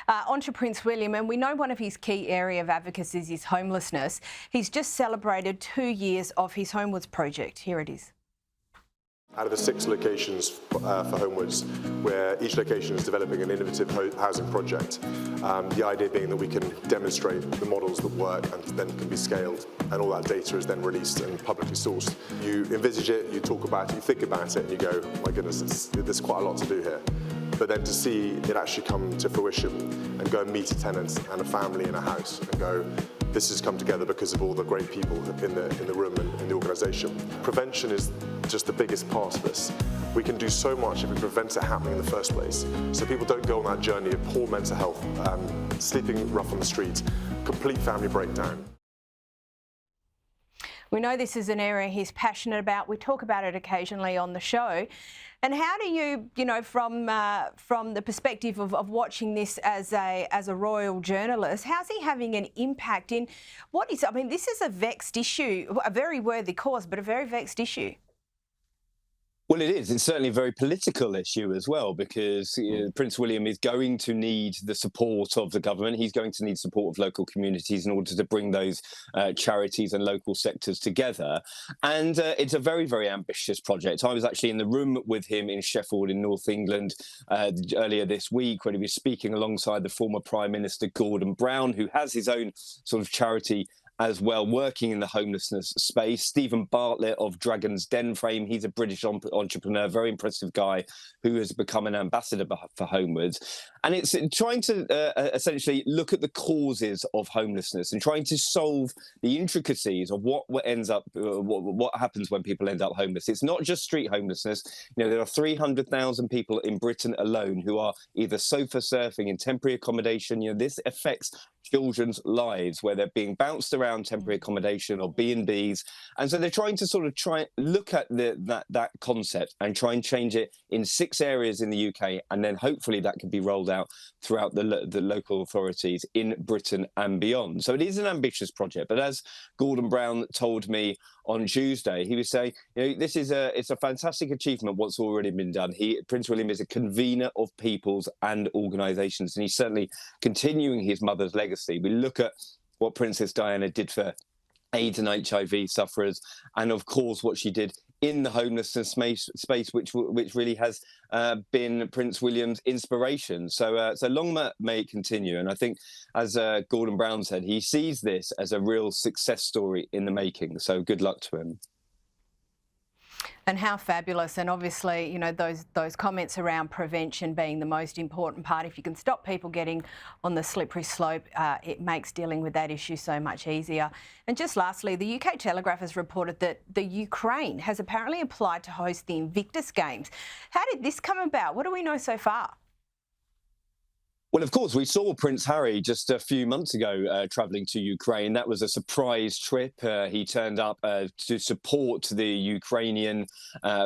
On to Prince William, and we know one of his key area of advocacy is homelessness. He's just celebrated 2 years of his Homewards project. Here it is. Out of the 6 locations for Homewards, where each location is developing an innovative housing project, the idea being that we can demonstrate the models that work and then can be scaled, and all that data is then released and publicly sourced. You envisage it, you talk about it, you think about it, and you go, my goodness, there's quite a lot to do here. But then to see it actually come to fruition and go and meet a tenant and a family in a house and go, this has come together because of all the great people in the room and in the organisation. Prevention is just the biggest part of this. We can do so much if we prevent it happening in the first place. So people don't go on that journey of poor mental health, sleeping rough on the street, complete family breakdown. We know this is an area he's passionate about. We talk about it occasionally on the show. And how do you, from the perspective of watching this as a royal journalist, how's he having an impact in what is? I mean, this is a vexed issue, a very worthy cause, but a very vexed issue. Well, it is. It's certainly a very political issue as well, because Prince William is going to need the support of the government. He's going to need support of local communities in order to bring those charities and local sectors together. And it's a very, very ambitious project. I was actually in the room with him in Sheffield in North England earlier this week when he was speaking alongside the former Prime Minister Gordon Brown, who has his own sort of charity as well, working in the homelessness space. Stephen Bartlett of Dragon's Den fame, he's a British entrepreneur, very impressive guy who has become an ambassador for Homewards. And it's trying to essentially look at the causes of homelessness and trying to solve the intricacies of what happens when people end up homeless. It's not just street homelessness. There are 300,000 people in Britain alone who are either sofa surfing in temporary accommodation. This affects children's lives where they're being bounced around temporary accommodation or B&Bs. And so they're trying to sort of look at that concept and try and change it in 6 areas in the UK. And then hopefully that can be rolled out throughout the local authorities in Britain and beyond. So it is an ambitious project. But as Gordon Brown told me on Tuesday, he was saying, it's a fantastic achievement what's already been done. Prince William is a convener of peoples and organisations, and he's certainly continuing his mother's legacy. We look at what Princess Diana did for AIDS and HIV sufferers, and of course what she did in the homelessness space, which really has been Prince William's inspiration. So long may it continue. And I think, as Gordon Brown said, he sees this as a real success story in the making. So good luck to him. And how fabulous. And obviously, those comments around prevention being the most important part. If you can stop people getting on the slippery slope, it makes dealing with that issue so much easier. And just lastly, the UK Telegraph has reported that the Ukraine has apparently applied to host the Invictus Games. How did this come about? What do we know so far? Well, of course, we saw Prince Harry just a few months ago travelling to Ukraine. That was a surprise trip. He turned up to support the Ukrainian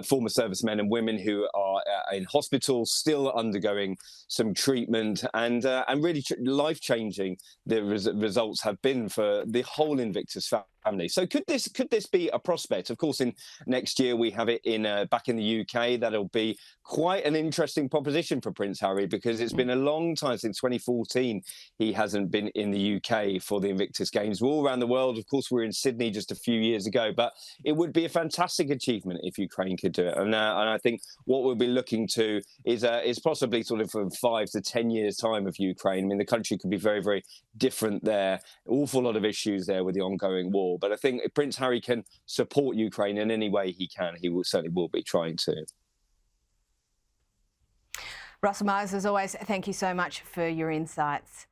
former servicemen and women who are in hospital, still undergoing some treatment, and really life-changing the results have been for the whole Invictus family. So could this be a prospect? Of course, in next year we have it back in the UK. That'll be quite an interesting proposition for Prince Harry, because it's been a long time since 2014 he hasn't been in the UK for the Invictus Games. We're all around the world. Of course, we were in Sydney just a few years ago, but it would be a fantastic achievement if Ukraine could do it. And I think what we'll be looking to is possibly sort of 5 to 10 years' time of Ukraine. I mean, the country could be very, very different there. Awful lot of issues there with the ongoing war. But I think if Prince Harry can support Ukraine in any way he can, he certainly will be trying to. Russell Myers, as always, thank you so much for your insights.